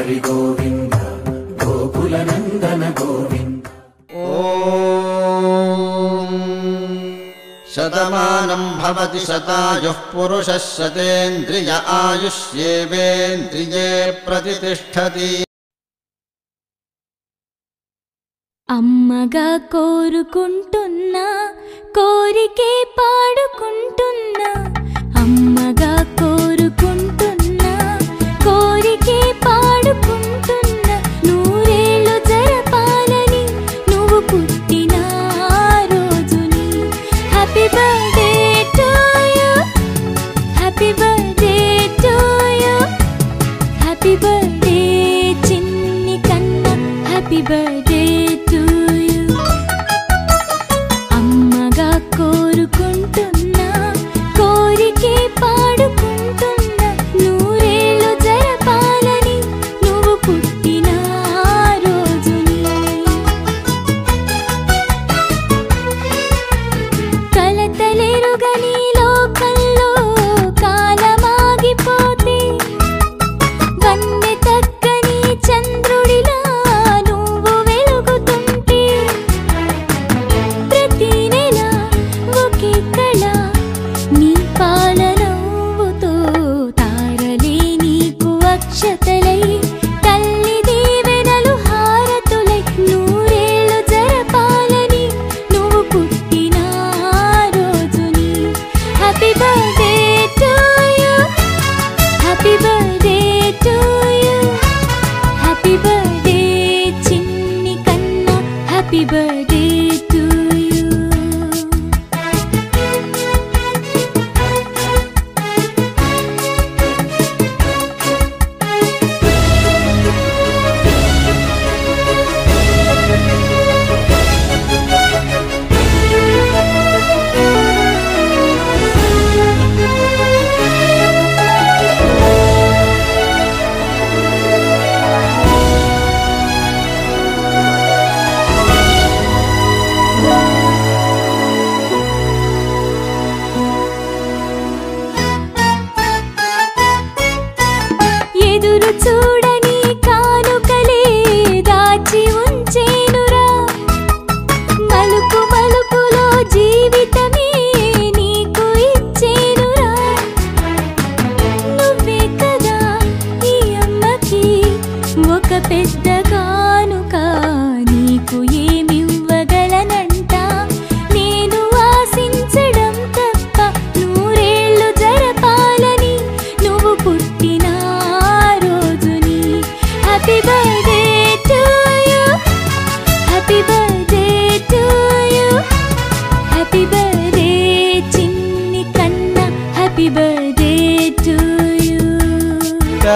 हरि गोविंद गोकुल नंदन गोविंद। शतमानं भवति शतायुः पुरुषः शतेन्द्रिय आयुष्येवेन्द्रिये प्रतिष्ठति। అమ్మగా కోరుకుంటున్నా కోరికే పాడుకుంటున్నా అమ్మగా కోరుకుంటున్నా కోరికే పాడుకుంటున్నా నూరేళ్ళు జరపాలని నువ్వు పుట్టిన రోజుని happy birthday to you happy birthday to you happy birthday చిన్ని కన్నా హ్యాపీ బర్త్డే టు యు అమ్మగా కోరుకుంటున్నా కోరికే పాడుకుంటున్నా నూరేళ్ళు జరపాలని నువ్వు పుట్టిన రోజుని కలతలెరుగని లోకంలో కాలమాగిపోతే వన్నె తగ్గని చంద్రుడిలా నువ్వు వెలుగుతుంటే ప్రతి నెల ఒకే కళ నీ పాలనవ్వుతో తారలే నీకు అక్షతలై తల్లి దీవెనలు హారతులై నూరేళ్ళు జరపాలని నువ్వు పుట్టిన రోజుని happy birthday to you happy birthday to you happy birthday చిన్ని కన్నా హ్యాపీ బర్త్డే టు యు ఎదురు చూడని కానుకలే దాచి ఉంచేనురా మలుపు మలుపులో జీవితమే నీకు ఇచ్చేనురా నువ్వే కదా ఈ అమ్మకి ఒక పెద్ద కానుక నీకు ఏమివ్వగలనంట నేను ఆశించడం తప్ప నూరేళ్ళు జరపాలని నువ్వు పుట్టిన రోజుని happy birthday to you happy birthday to you happy birthday చిన్ని కన్నా happy birthday to you Da